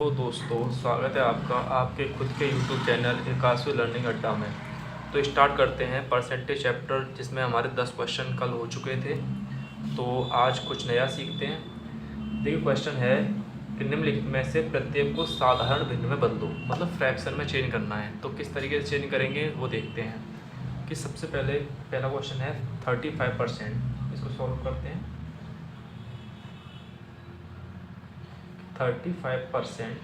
तो दोस्तों, स्वागत है आपका आपके खुद के YouTube चैनल एकासवी लर्निंग अड्डा में। तो स्टार्ट करते हैं परसेंटेज चैप्टर, जिसमें हमारे 10 क्वेश्चन कल हो चुके थे। तो आज कुछ नया सीखते हैं। देखिए, क्वेश्चन है कि निम्नलिखित में से प्रत्येक को साधारण भिन्न में बदलो, मतलब फ्रैक्शन में चेंज करना है। तो किस तरीके से चेंज करेंगे वो देखते हैं। कि सबसे पहला क्वेश्चन है 35%। इसको सॉल्व करते हैं। 35%,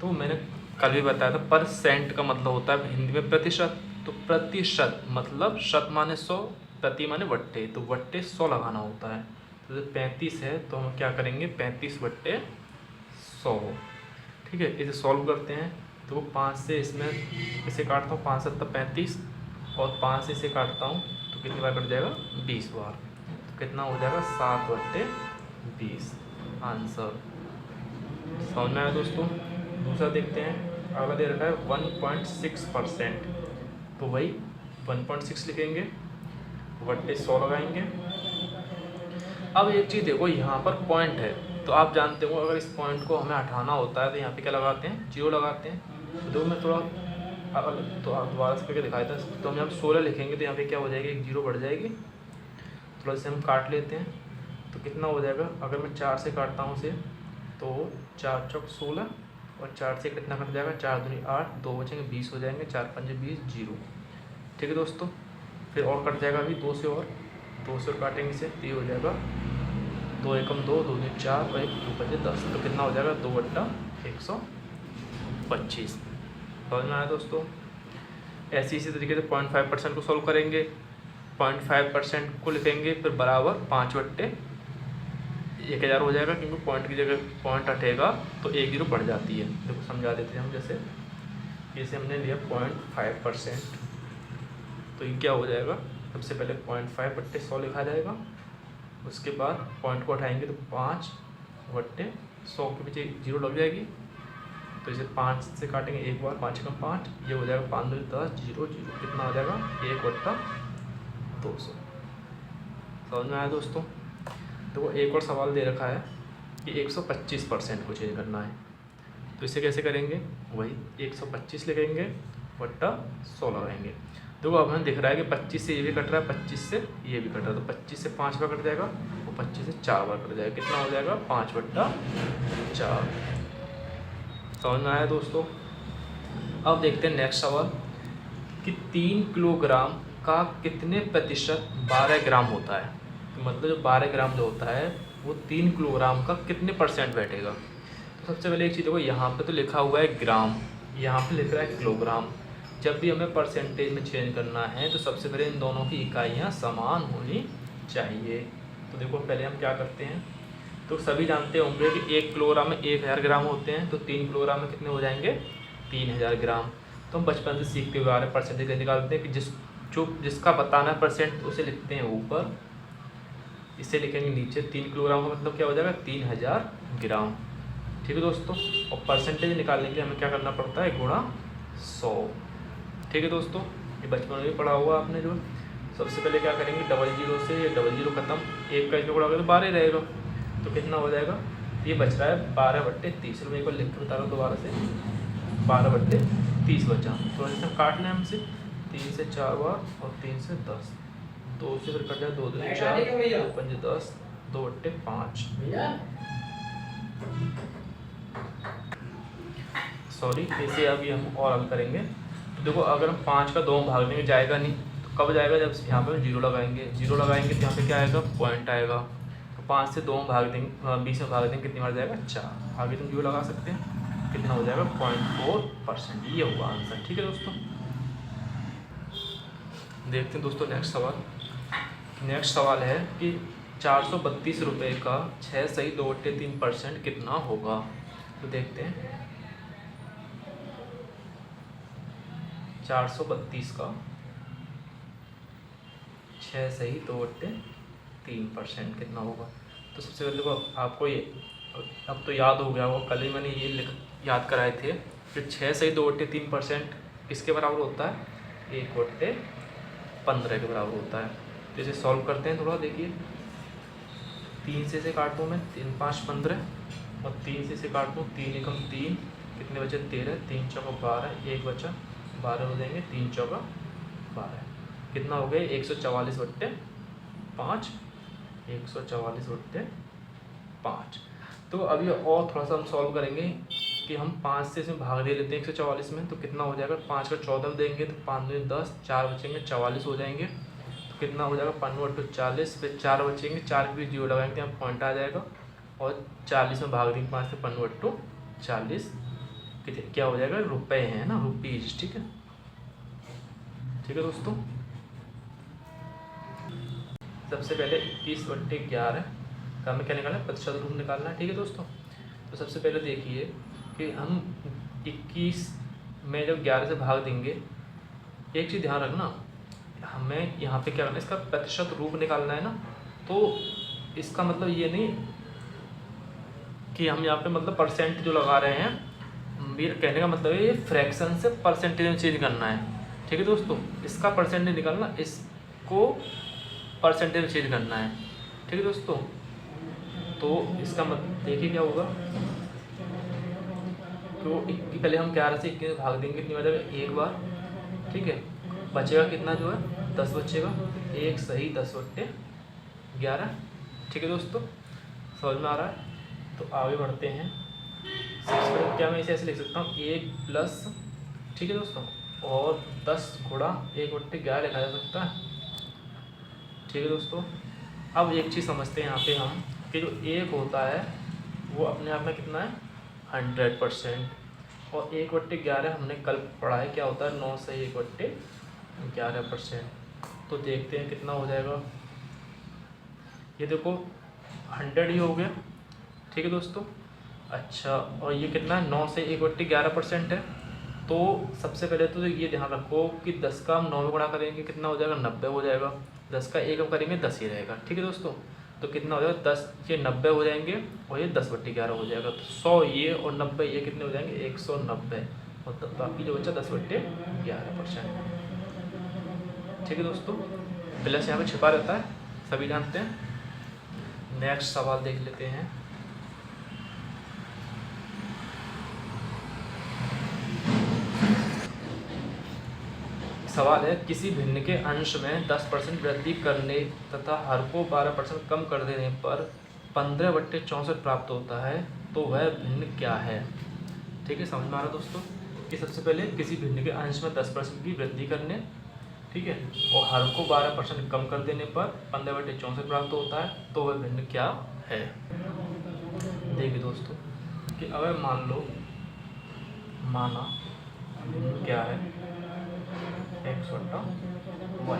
तो मैंने कल भी बताया था, परसेंट का मतलब होता है हिंदी में प्रतिशत। तो प्रतिशत मतलब शत माने 100, प्रति माने वट्टे, तो वट्टे 100 लगाना होता है। तो जब 35 है तो हम क्या करेंगे, 35 वट्टे 100। ठीक है, इसे सॉल्व करते हैं। तो 5 से इसमें इसे काटता हूँ, 5 7 35, और 5 से इसे काटता हूँ तो कितनी बार कट जाएगा, 20 बार। तो कितना हो जाएगा, 7 वट्टे 20 आंसर। समझ में आया दोस्तों। दूसरा देखते हैं, अगला दे रखा है 1.6%। तो वही 1.6 लिखेंगे, वट्टे 100 लगाएंगे। अब एक चीज़ देखो, यहाँ पर पॉइंट है, तो आप जानते हो अगर इस पॉइंट को हमें हटाना होता है तो यहाँ पे क्या लगाते हैं, 0 लगाते हैं। तो मैं थोड़ा तो आप दोबारा से करके दिखाया था। तो हम यहाँ पे 16 लिखेंगे तो यहाँ पे क्या हो जाएगी, एक 0 बढ़ जाएगी। थोड़ा से हम काट लेते हैं तो कितना हो जाएगा, अगर मैं 4 से काटता हूँ उसे, तो 4 चौक 16, और 4 से कितना कट जाएगा, 4 दूनी 8, 2 बचेंगे 20 हो जाएंगे, 4 पंजे 20, 0। ठीक है दोस्तों, फिर और कट जाएगा अभी 2 से, और 2 से और काटेंगे इसे तो ये हो जाएगा 2 एकम 2, 2 दूनी 4 और 1 2 पंजे 10। तो कितना हो जाएगा, 2 बट्टा 125। समझ में आया दोस्तों। ऐसी इसी तरीके से 0.5% को सॉल्व करेंगे। 0.5% को लिखेंगे, फिर बराबर 5 बट्टे 1000 हो जाएगा, क्योंकि पॉइंट की जगह पॉइंट हटेगा तो 1 0 बढ़ जाती है। देखो समझा देते हैं हम, जैसे हमने लिया 0.5%, तो ये क्या हो जाएगा, सबसे पहले 0.5 बट्टे 100 लिखा जाएगा। उसके बाद पॉइंट को हटाएंगे तो 5 बट्टे 100 के पीछे 0 लग जाएगी। तो इसे 5 से काटेंगे एक बार, 5 कम 5, ये हो जाएगा 5 2 10 0 0। कितना हो जाएगा, 1 बट्टा 200। समझ में आया दोस्तों। तो एक और सवाल दे रखा है कि 125% को चेंज करना है। तो इसे कैसे करेंगे, वही 125 लिखेंगे, बट्टा 100 लगाएंगे। देखो अब हमें दिख रहा है कि 25 से ये भी कट रहा है, 25 से ये भी कट रहा है। तो 25 से 5 बार कट जाएगा, और 25 से 4 बार कट जाएगा। कितना हो जाएगा, 5 बट्टा 4। समझ में आया दोस्तों। अब देखते हैं नेक्स्ट सवाल कि 3 किलोग्राम का कितने प्रतिशत 12 ग्राम होता है। तो मतलब जो 12 ग्राम जो होता है वो 3 किलोग्राम का कितने परसेंट बैठेगा। तो सबसे पहले एक चीज़ देखो, यहाँ पे तो लिखा हुआ है ग्राम, यहाँ पे लिख रहा है किलोग्राम। जब भी हमें परसेंटेज में चेंज करना है तो सबसे पहले इन दोनों की इकाइयाँ समान होनी चाहिए। तो देखो पहले हम क्या करते हैं, तो सभी जानते होंगे कि 1 किलोग्राम में 1000 ग्राम होते हैं। तो 3 किलोग्राम में कितने हो जाएंगे, 3000 ग्राम। तो हम बचपन से सीखते हुए आ रहे हैं, परसेंटेज निकालते हैं कि जिसका बताना है परसेंट उसे लिखते हैं ऊपर, इसे लिखेंगे नीचे। 3 किलोग्राम का मतलब क्या हो जाएगा, 3000 ग्राम। ठीक है दोस्तों। और परसेंटेज निकालने के लिए हमें क्या करना पड़ता है, गुणा 100। ठीक है दोस्तों, ये बचपन में भी पढ़ा हुआ आपने। जो सबसे पहले क्या करेंगे, डबल जीरो से ये डबल जीरो खत्म, एक का इसमें गुणा करें तो 12 रहेगा। तो कितना हो जाएगा, ये बच रहा है 12 बट्टे 30। मैं एक बार लिख के बता रहा हूँ दोबारा से, 12 बट्टे 30 बचा। तो ऐसे काट लें हमसे, 3 से 4 बार और 3 से 10, 2 से फिर कट जाए 2 2 4, 2 5 10, 2 बट्टे 5। सॉरी, इसे अभी हम और हल करेंगे। तो देखो अगर हम 5 का 2 भाग देंगे जाएगा नहीं, तो कब जाएगा, जब यहाँ पे 0 लगाएंगे। 0 लगाएंगे तो यहाँ पे क्या आएगा, पॉइंट आएगा। तो 5 से 2 भाग देंगे, 20 में भाग देंगे, कितनी बार जाएगा, 4। आगे तुम 0 लगा सकते हैं, कितना हो जाएगा, 0.4%। ये होगा आंसर। ठीक है दोस्तों। देखते हैं दोस्तों नेक्स्ट सवाल। नेक्स्ट सवाल है कि 432 रुपये का 6 सही 2 बट्टे 3% कितना होगा। तो देखते हैं, 432 का 6 सही 2 बट्टे 3% कितना होगा। तो सबसे पहले देखो आपको ये अब तो याद हो गया होगा, कल ही मैंने ये याद कराए थे कि 6 सही 2 बट्टे 3% किसके बराबर होता है, 1 बट्टे 15 के बराबर होता है। तो इसे सॉल्व करते हैं थोड़ा। देखिए 3 से काटूँ मैं, 3 5 15, और 3 से इसे काट दूँ, 3 एकम 3, कितने बचे 13, 3 चौका 12, एक बचा 12 हो जाएंगे, 3 चौका 12, कितना हो गए 144/5, 144/5। तो अभी और थोड़ा सा हम सॉल्व करेंगे कि हम 5 से इसमें भाग दे लेते हैं 144 में, तो कितना हो जाएगा 5 का 14 में देंगे तो 5 में 10, 4 बचेंगे 44 हो जाएंगे, तो कितना हो जाएगा 15/40, फिर 4 बचेंगे, 4 की भी 0 लगाएंगे तो यहाँ पॉइंट आ जाएगा, और 40 में भाग देंगे 5 से 15/40, कितने क्या हो जाएगा रुपए हैं ना, रुपीज। ठीक है, ठीक है दोस्तों। सबसे पहले 21/11 का हमें क्या निकालना है, प्रतिशत रूप निकालना है। ठीक है दोस्तों, तो सबसे पहले देखिए कि हम 21 में जब 11 से भाग देंगे, एक चीज़ ध्यान रखना, हमें यहाँ पे क्या करना है, इसका प्रतिशत रूप निकालना है ना। तो इसका मतलब ये नहीं कि हम यहाँ पे मतलब परसेंट जो लगा रहे हैं, मेरे कहने का मतलब है ये फ्रैक्शन से परसेंटेज में चेंज करना है। ठीक है दोस्तों, इसका परसेंटेज निकालना, इसको परसेंटेज में चेंज करना है। ठीक है दोस्तों, तो इसका मतलब देखिए क्या होगा, तो पहले हम 11 से 21 भाग देंगे, कितनी बार एक बार। ठीक है, बचेगा कितना जो है 10 बचेगा, एक सही 10/11। ठीक है दोस्तों, समझ में आ रहा है। तो आगे बढ़ते हैं, क्या मैं इसे ऐसे लिख सकता हूँ 1 प्लस, ठीक है दोस्तों, और 10 गुणा 1/11 लिखा जा सकता है। ठीक है दोस्तों, अब एक चीज़ समझते हैं यहाँ पे हम कि जो 1 होता है वो अपने आप में कितना है 100%, और 1/11 हमने कल पढ़ा है क्या होता है 9 से 1/11%। तो देखते हैं कितना हो जाएगा, ये देखो 100 ही हो गया। ठीक है दोस्तों, अच्छा, और ये कितना है 9 से 1/11% है। तो सबसे पहले तो ये ध्यान रखो कि 10 का हम 9 में गुणा करेंगे कितना हो जाएगा 90 हो जाएगा, 10 का 1 करेंगे 10 ही रहेगा। ठीक है दोस्तों, तो कितना हो जाएगा 10 ये 90 हो जाएंगे, और ये 10/11 हो जाएगा। तो 100 ये और 90 ये कितने हो जाएंगे 190, और बाकी जो बचा 10/11%। ठीक है दोस्तों, प्लस यहाँ पे छिपा रहता है, सभी जानते हैं। नेक्स्ट सवाल देख लेते हैं। सवाल है, किसी भिन्न के अंश में 10% वृद्धि करने तथा हर को 12% कम कर देने पर 15/64 प्राप्त होता है, तो वह भिन्न क्या है। ठीक है, समझ में आ रहा दोस्तों कि सबसे पहले किसी भिन्न के अंश में 10% की वृद्धि करने, ठीक है, और हर को 12% कम कर देने पर 15/64 प्राप्त होता है, तो वह भिन्न क्या है। देखिए दोस्तों कि अगर मान लो, माना क्या है x/y,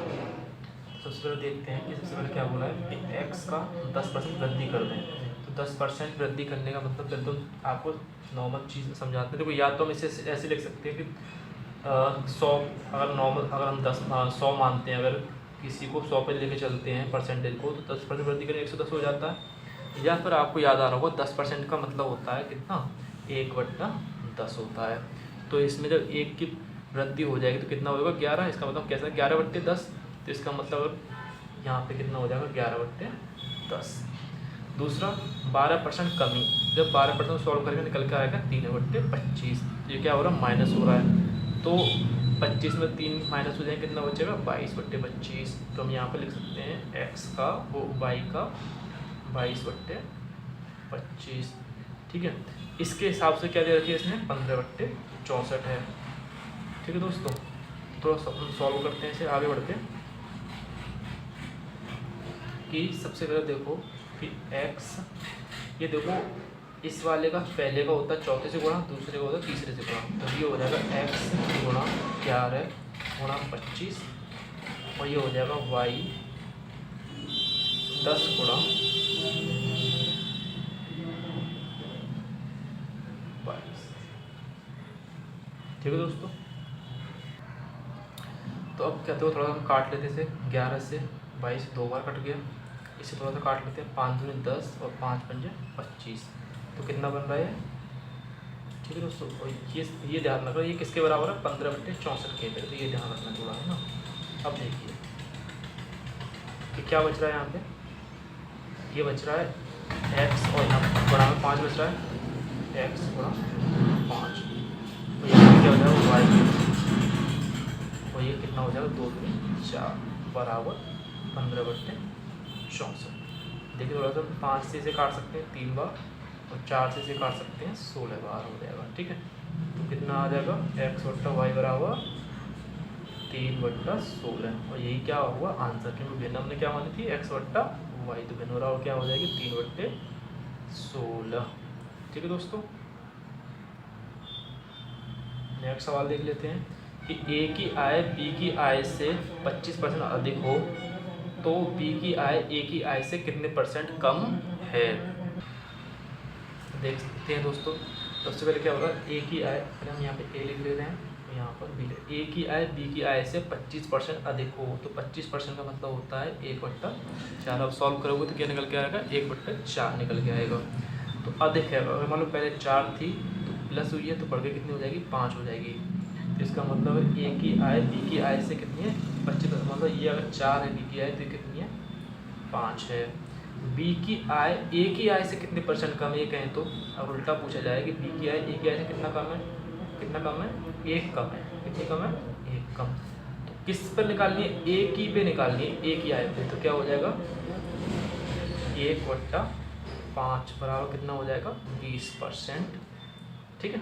सबसे पहले देखते हैं कि सबसे पहले क्या बोला है कि x का 10% वृद्धि कर दें। तो 10% वृद्धि करने का मतलब पहले तो आपको नॉर्मल चीज़ समझाते हैं। देखो या तो हम इसे ऐसे लिख सकते हैं कि 100, अगर नॉर्मल अगर हम 100 मानते हैं, अगर किसी को 100 पे लेके चलते हैं परसेंटेज को, तो 10% वृद्धि करें 110 हो जाता है। या फिर आपको याद आ रहा होगा 10% का मतलब होता है कितना 1/10 होता है। तो इसमें जब 1 की वृद्धि हो जाएगी तो कितना होगा 11, इसका मतलब कैसा 11/10, तो इसका मतलब यहाँ पे कितना हो जाएगा 11/10। दूसरा 12% कमी, जब 12% सॉल्व करके निकल के आएगा 3/25, ये क्या हो रहा है माइनस हो रहा है। तो 25 में 3 माइनस हो जाएंगे, कितना बचेगा 22/25। तो हम यहाँ पे लिख सकते हैं x का वो y का 22/25। ठीक है, इसके हिसाब से क्या दे रखी है इसने 15/64 है। ठीक है दोस्तों, थोड़ा सॉल्व करते हैं इसे, आगे बढ़ते हैं कि सबसे पहले देखो कि x, ये देखो इस वाले का पहले का होता है चौथे से गुणा, दूसरे का होता है तीसरे से गुणा, तो ये हो जाएगा x गुणा 11 गुणा 25, और ये हो जाएगा y 10 गुणा 22। ठीक है दोस्तों, तो अब कहते हो थोड़ा हम काट लेते थे, 11 से 22 2 बार कट गया, इसे थोड़ा सा काट लेते हैं, 5 दूनी 10 और 5 पंजे 25, तो कितना बन रहा है। ठीक है दोस्तों, और ये ध्यान रखना ये किसके बराबर है 15/64 के, तो ये ध्यान रखना थोड़ा है ना। अब देखिए कि क्या बच रहा है यहाँ पे, ये बच रहा है x और यहाँ गुणा में 5 बच रहा है, एक्स गुणा 5, तो यहाँ क्या हो जाएगा वाई, और ये कितना हो जाएगा 2 दूनी 4 बराबर 15/64। देखिए थोड़ा सा 5 से इसे काट सकते हैं 3 बार, और 4 से इसे काट सकते हैं 16 बार हो जाएगा। ठीक है, तो कितना आ जाएगा एक्स बट्टा वाई बराबर 3/16, और यही क्या हुआ आंसर, क्योंकि भिन्न हमने क्या मानी थी एक्स बट्टा वाई, तो भिन्न बराबर क्या हो जाएगी 3/16। ठीक है दोस्तों, नेक्स्ट सवाल देख लेते हैं कि ए की आय बी की आय से 25% अधिक हो तो बी की आय ए की आय से कितने % कम है। देख सकते हैं दोस्तों, सबसे पहले क्या होगा ए की आय, पहले हम यहाँ पे ए लिख ले रहे हैं, तो यहाँ पर बी, ए की आय बी की आय से 25% अधिक हो, तो 25% का मतलब होता है 1/4। अब सॉल्व करोगे तो क्या निकल के आएगा 1/4 निकल के आएगा। तो अधिक है, अगर मान लो पहले 4 थी तो प्लस हुई है, तो बढ़ के कितनी हो जाएगी 5 हो जाएगी। तो इसका मतलब ए की आय बी की आय से कितनी है 25%, मतलब ये अगर 4 है बी की आय तो ये कितनी है 5 है। बी की आय ए की आय से कितने % कम है ये कहें तो, अब उल्टा पूछा जाए कि बी की आय ए की आय से कितना कम है, कितना कम है 1 कम है, कितनी कम है 1 कम। तो किस पर निकालनी है, ए की पे निकालनी है, ए की आय पे, तो क्या हो जाएगा 1/5 बराबर कितना हो जाएगा 20%। ठीक है,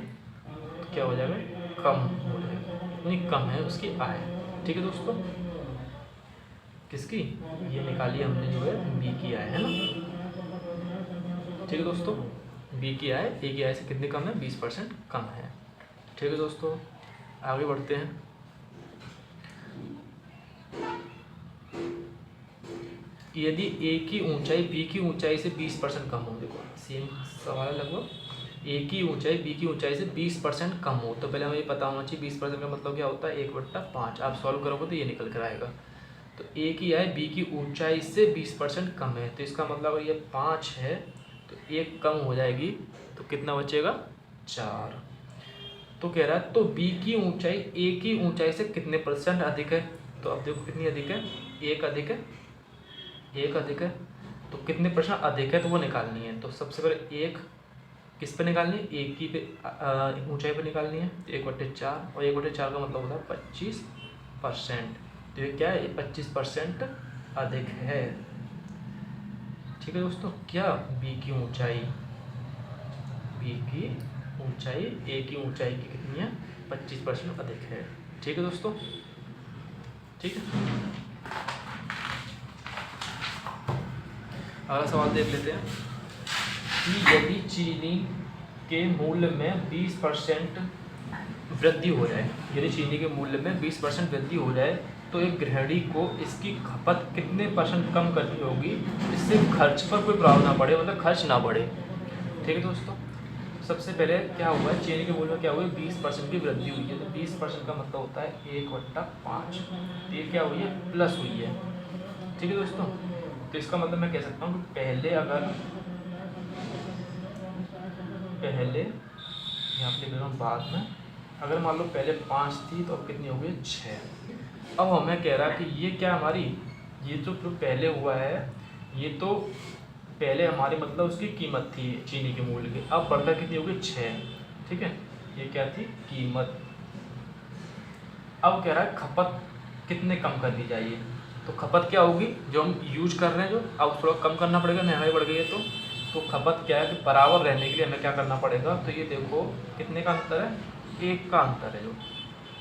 तो क्या हो जाएगा कम हो जाएगा, नहीं कम है उसकी आय। ठीक है दोस्तों, किसकी, ये निकाली हमने जो है बी की आय है ना। ठीक है दोस्तों, बी की आय ए की आय से कितनी कम है 20% कम है। ठीक है दोस्तों, आगे बढ़ते हैं। यदि ए की ऊंचाई बी की ऊंचाई से 20% कम हो, देखो सेम सवाल है लगभग, ए की ऊंचाई बी की ऊंचाई से 20% कम हो, तो पहले हमें ये पता होना चाहिए 20% का मतलब क्या होता है 1/5। आप सॉल्व करोगे तो ये निकल कर आएगा। तो ए की आय बी की ऊंचाई से 20% कम है, तो इसका मतलब अगर ये 5 है तो 1 कम हो जाएगी, तो कितना बचेगा 4। तो कह रहा है तो बी की ऊंचाई ए की ऊंचाई से कितने % अधिक है, तो अब देखो कितनी अधिक है 1 अधिक है, 1 अधिक है, तो कितने % अधिक है तो वो निकालनी है। तो सबसे पहले 1 किस पे निकालनी है, ए की पे ऊंचाई पे निकालनी है, 1/4, और 1/4 का मतलब होता है 25%। तो ये क्या है 25% अधिक है। ठीक है दोस्तों, क्या बी की ऊंचाई ए की ऊंचाई की कितनी है 25% अधिक है। ठीक है दोस्तों, ठीक है, अगला सवाल देख लेते हैं कि यदि चीनी के मूल्य में 20% वृद्धि हो जाए, यदि चीनी के मूल्य में 20% वृद्धि हो जाए तो एक गृहिणी को इसकी खपत कितने % कम करनी होगी, इससे खर्च पर कोई प्रभाव ना पड़े, मतलब खर्च ना बढ़े। ठीक है दोस्तों, सबसे पहले क्या हुआ है चीनी के मूल्य में क्या हुआ है 20% की वृद्धि हुई है, तो 20% का मतलब होता है 1/5, ये क्या हुई है प्लस हुई है। ठीक है दोस्तों, तो इसका मतलब मैं कह सकता हूँ कि पहले यहाँ पे लिख रहा हूँ बाद में, अगर मान लो पहले 5 थी तो अब कितनी हो गई 6। अब हमें कह रहा है कि ये क्या हमारी ये जो पहले हुआ है ये तो पहले हमारी मतलब उसकी कीमत थी चीनी के मूल्य की, अब बढ़कर कितनी हो गई 6। ठीक है, ये क्या थी कीमत। अब कह रहा है खपत कितने कम कर दी जाइए, तो खपत क्या होगी जो हम यूज कर रहे हैं, जो अब थोड़ा कम करना पड़ेगा, महंगाई बढ़ गई है तो खपत क्या है कि बराबर रहने के लिए हमें क्या करना पड़ेगा, तो ये देखो कितने का अंतर है 1 का अंतर है जो।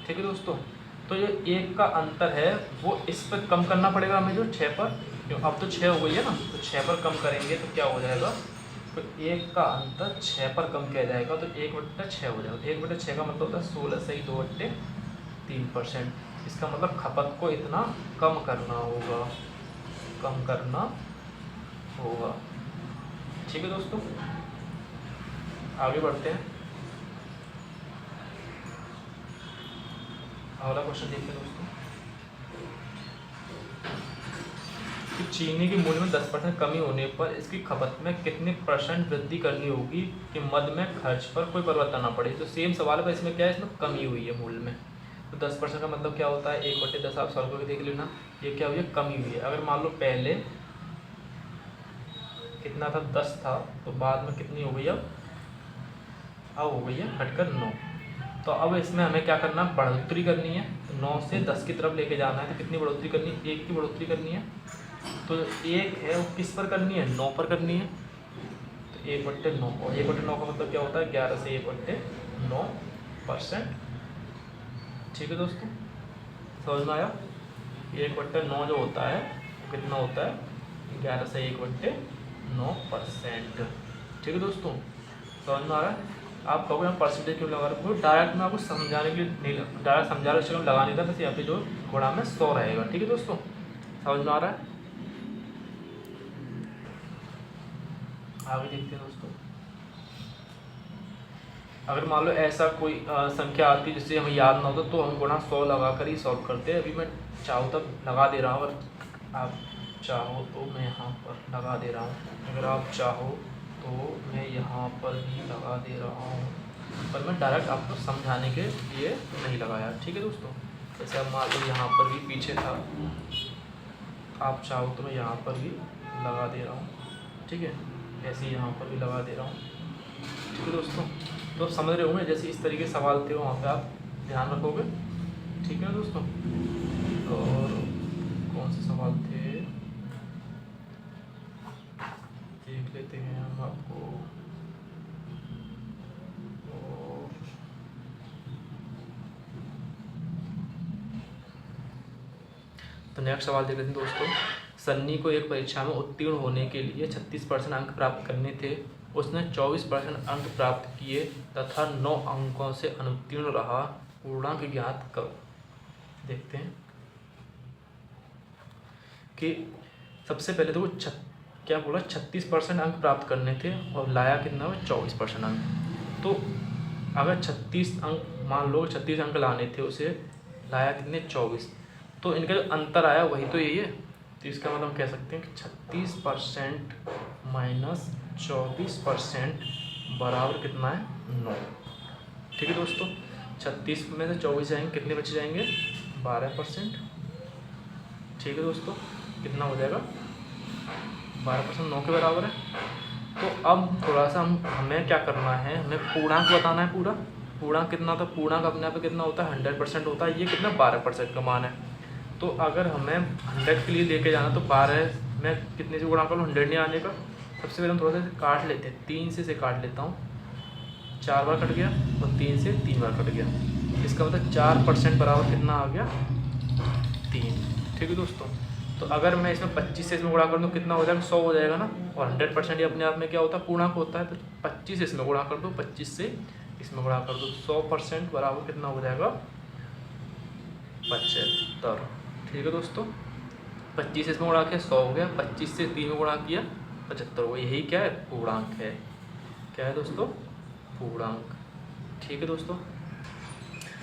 ठीक है दोस्तों, तो जो 1 का अंतर है वो इस पर कम करना पड़ेगा हमें जो 6 पर, क्यों अब तो 6 हो गई है ना, तो 6 पर कम करेंगे तो क्या हो जाएगा, तो 1 का अंतर 6 पर कम किया जाएगा तो 1/6 हो जाएगा। 1/6 का मतलब होता है 16 से ही 2/3%। इसका मतलब खपत को इतना कम करना होगा। ठीक है दोस्तों, आगे बढ़ते हैं, अगला क्वेश्चन देखते हैं दोस्तों कि चीनी के मूल्य में 10% कमी होने पर इसकी खपत में कितने % वृद्धि करनी होगी कि मद में खर्च पर कोई परिवर्तन ना पड़े। तो सेम सवाल है पर इसमें क्या है, इसमें कमी हुई है मूल्य में, तो 10% का मतलब क्या होता है 1/10, आप सॉल्व करके देख लेना। ये क्या हुई है कमी हुई है, अगर मान लो पहले कितना था 10 था तो बाद में कितनी हो गई अब अब हो गई है घटकर 9। तो अब इसमें हमें क्या करना, बढ़ोतरी करनी है। तो 9 से 10 की तरफ लेके जाना है। तो कितनी बढ़ोतरी करनी है, 1 की बढ़ोतरी करनी है। तो 1 है वो किस पर करनी है, 9 पर करनी है। तो 1/9, और 1/9 का मतलब क्या होता है, 11 से 1/9%। ठीक है दोस्तों, समझ में आया। 1/9 जो होता है कितना होता है, 11 से 1/9%। ठीक है दोस्तों, समझ में आ रहा है। आप कहोगे मैं परसेंटेज क्यों लगा रहा हूँ, डायरेक्ट मैं आपको समझाने के लिए नहीं, डायरेक्ट समझा रहा हूँ, लगा नहीं था, बस यहाँ पे जो गुणा में 100 रहेगा। ठीक है दोस्तों, समझ में आ रहा है। आगे देखते हैं दोस्तों। अगर मान लो ऐसा कोई संख्या आती है जिससे हमें याद ना होता, तो हम गुणा 100 लगा कर ही सॉल्व करते हैं। अभी मैं चाहूँ तब लगा दे रहा हूँ, अगर आप चाहो तो मैं यहाँ पर लगा दे रहा हूँ, अगर आप चाहो तो मैं यहाँ पर भी लगा दे रहा हूँ, पर मैं डायरेक्ट आपको समझाने के लिए नहीं लगाया। ठीक है दोस्तों, जैसे अब मान लो यहाँ पर भी पीछे था, आप चाहो तो मैं यहाँ पर भी लगा दे रहा हूँ। ठीक है, ऐसे ही यहाँ पर भी लगा दे रहा हूँ। ठीक है दोस्तों, तो आप समझ रहे होंगे, जैसे इस तरीके से सवाल थे वहाँ पे आप ध्यान रखोगे। ठीक है दोस्तों, और कौन से सवाल थे देख लेते हैं हम आपको। तो नेक्स्ट सवाल देख लेते हैं दोस्तों। सन्नी को एक परीक्षा में उत्तीर्ण होने के लिए 36% अंक प्राप्त करने थे। उसने 24% अंक प्राप्त किए तथा 9 अंकों से अनुत्तीर्ण रहा। पूर्णांक ज्ञात करो। देखते हैं कि सबसे पहले तो वो क्या बोला, 36% अंक प्राप्त करने थे और लाया कितना, 24% अंक। तो अगर 36 अंक, मान लो 36 अंक लाने थे, उसे लाया कितने, 24, तो इनका जो अंतर आया वही तो यही है। तो इसका मतलब हम कह सकते हैं कि 36% माइनस 24% बराबर कितना है, 9। ठीक है दोस्तों, 36 में से 24 जाएंगे, कितने बचे जाएंगे, 12%। ठीक है दोस्तों, कितना हो जाएगा, 12% 9 के बराबर है। तो अब थोड़ा सा हमें क्या करना है, हमें पूर्णांक बताना है। पूर्णांक कितना था, पूर्णांक अपने आप कितना होता है, 100% होता है। ये कितना, 12% का मान है। तो अगर हमें 100 के लिए लेके जाना, तो 12 में कितने से गुणा करूँ, 100 नहीं आने का। सबसे पहले हम थोड़ा सा काट लेते हैं, 3 से काट लेता हूँ, 4 बार कट गया, और 3 से 3 बार कट गया। इसका मतलब 4% बराबर कितना आ गया, 3। ठीक है दोस्तों, तो अगर मैं इसमें 25 से इसमें गुणा कर दूँ, कितना हो जाएगा, 100 हो जाएगा ना। और 100% ये अपने आप में क्या होता है, पूर्णांक होता है। तो 25 से इसमें गुणा कर दो, 25 से इसमें गुणा कर दो, 100% बराबर कितना हो जाएगा, 75। ठीक है दोस्तों, 25 से इसमें गुणा किया, 100 हो गया, 25 से 3 में गुणा किया, 75 हो गया। यही क्या है, पूर्णांक है। क्या है दोस्तों, पूर्णांक। ठीक है दोस्तों,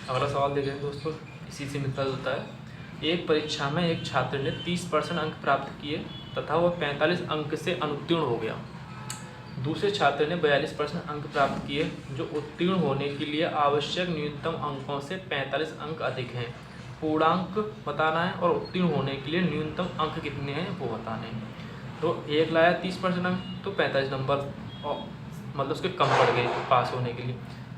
अगला सवाल देखें दोस्तों, इसी से मिलता जुलता है। एक परीक्षा में एक छात्र ने 30% अंक प्राप्त किए तथा वह 45 अंक से अनुत्तीर्ण हो गया। दूसरे छात्र ने 42% अंक प्राप्त किए, जो उत्तीर्ण होने के लिए आवश्यक न्यूनतम अंकों से 45 अंक अधिक हैं। पूर्णांक बताना है और उत्तीर्ण होने के लिए न्यूनतम अंक कितने हैं वो बताने हैं। तो एक लाया 30% अंक, तो 45 नंबर और मतलब उसके कम पड़ गए पास होने के लिए।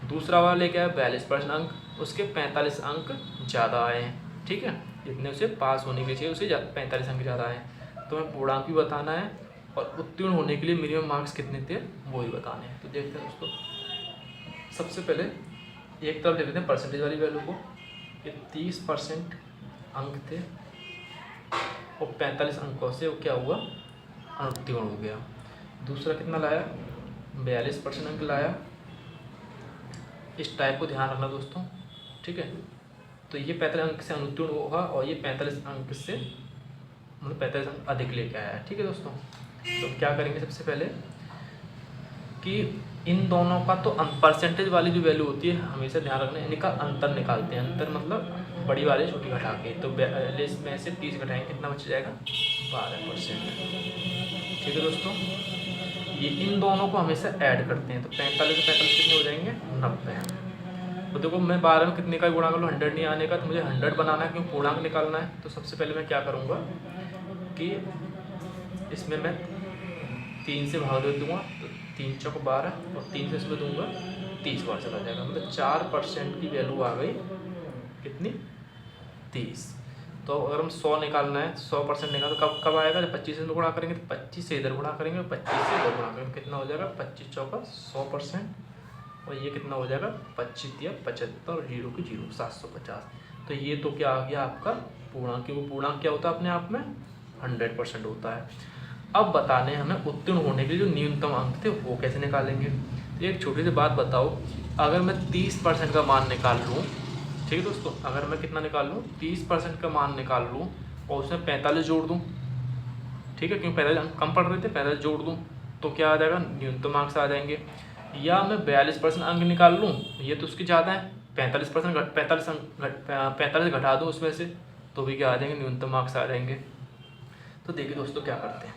दूसरा वाला लेके आया 42% अंक, उसके 45 अंक ज़्यादा आए हैं। ठीक है, जितने उसे पास होने के चाहिए उसे 45 अंक ज़्यादा आए। तो हमें पूर्णांक भी बताना है और उत्तीर्ण होने के लिए मिनिमम मार्क्स कितने थे वो ही बताने हैं। तो देखते हैं दोस्तों, सबसे पहले एक तरफ देखते हैं परसेंटेज वाली वैल्यू को। ये 30% अंक थे और 45 अंकों से वो क्या हुआ, अनुत्तीर्ण हो गया। दूसरा कितना लाया, 42% अंक लाया। इस टाइप को ध्यान रखना दोस्तों। ठीक है, तो ये 45 अंक से अनुत्तीर्ण होगा और ये 45 अंक से मतलब 45 अंक अधिक लेके आया है। ठीक है दोस्तों, तो क्या करेंगे सबसे पहले कि इन दोनों का तो परसेंटेज वाली जो वैल्यू होती है हमेशा ध्यान रखना, इनका अंतर निकालते हैं। अंतर मतलब बड़ी वाली छोटी घटा के। तो 42 में से 30 घटाएंगे, कितना बच जाएगा, 12%। ठीक है दोस्तों, ये इन दोनों को हमेशा ऐड करते हैं। तो 45 से 45 कितने हो जाएंगे, 90। तो देखो मैं 12 में कितने का गुणा कर लूँ, 100 नहीं आने का, तो मुझे 100 बनाना है, क्यों, पूर्णांक निकालना है। तो सबसे पहले मैं क्या करूँगा कि इसमें मैं 3 से भाग दे दूँगा, तो 3 चौक 12 और 3 से इसमें दूँगा 30% हो जाएगा, मतलब 4% की वैल्यू आ गई कितनी, 30। तो अगर हम 100 निकालना है, 100% निकाल तो कब आएगा, जब 25 से गुणा करेंगे तो 25 से इधर गुणा करेंगे, 25 से इधर गुणा करेंगे, कितना हो जाएगा 25 चौका 100%, और ये कितना हो जाएगा 25 या 75 और 0 की 0, 750। तो ये तो क्या आ गया आपका पूर्णांक, क्योंकि पूर्णांक क्या होता है अपने आप में 100% होता है। अब बताने हमें उत्तीर्ण होने के लिए जो न्यूनतम अंक थे वो कैसे निकालेंगे। तो एक छोटी सी बात बताओ, अगर मैं 30% का मान निकाल लूँ, ठीक है दोस्तों, अगर मैं कितना निकाल लूँ 30% का मान निकाल लूँ और उसमें 45 जोड़ दूँ, ठीक है, क्योंकि 45 अंक कम पड़ रहे थे, 45 जोड़ दूँ तो क्या आ जाएगा, न्यूनतम अंक आ जाएंगे। या मैं 42% अंक निकाल लूँ, ये तो उसकी ज़्यादा है, 45 घटा दूँ उसमें से तो भी क्या आ जाएंगे, न्यूनतम मार्क्स आ जाएंगे। तो देखिए दोस्तों क्या करते हैं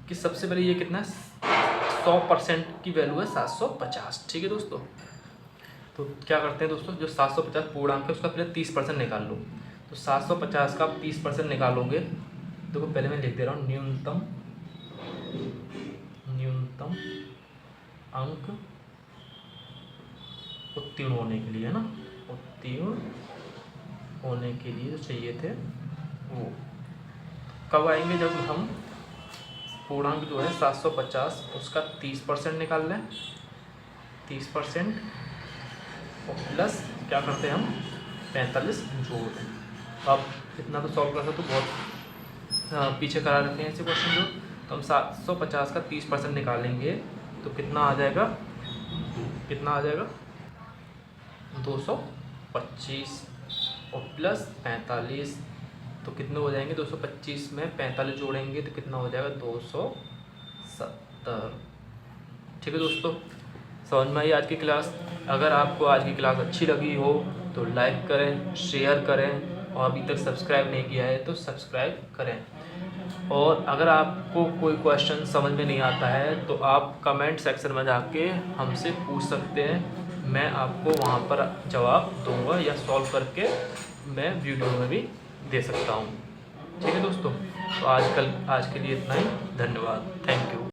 कि सबसे पहले ये कितना 100% की वैल्यू है 750, ठीक है दोस्तों। तो क्या करते हैं दोस्तों, जो 750 पूर्णांक है उसका पहले 30% निकाल लो। तो 750 का आप 30% निकालोगे, देखो पहले मैं लिख दे रहा हूँ, न्यूनतम अंक उत्तीर्ण होने के लिए, है ना, उत्तीर्ण होने के लिए जो चाहिए थे वो कब आएंगे, जब हम पूर्णांक जो है 750 उसका 30% निकाल लें, 30% और प्लस क्या करते हैं हम 45 जोड़ दें। अब इतना तो सॉल्व करना तो बहुत पीछे करा देते हैं ऐसे क्वेश्चन जो, तो हम 750 का 30% निकालेंगे तो कितना आ जाएगा, 225 और प्लस 45 तो कितने हो जाएंगे, 225 में 45 जोड़ेंगे तो कितना हो जाएगा 270। ठीक है दोस्तों, समझ में आई आज की क्लास। अगर आपको आज की क्लास अच्छी लगी हो तो लाइक करें, शेयर करें, और अभी तक सब्सक्राइब नहीं किया है तो सब्सक्राइब करें। और अगर आपको कोई क्वेश्चन समझ में नहीं आता है तो आप कमेंट सेक्शन में जाके हमसे पूछ सकते हैं, मैं आपको वहाँ पर जवाब दूंगा या सॉल्व करके मैं वीडियो में भी दे सकता हूँ। ठीक है दोस्तों, तो आज के लिए इतना ही, धन्यवाद, थैंक यू।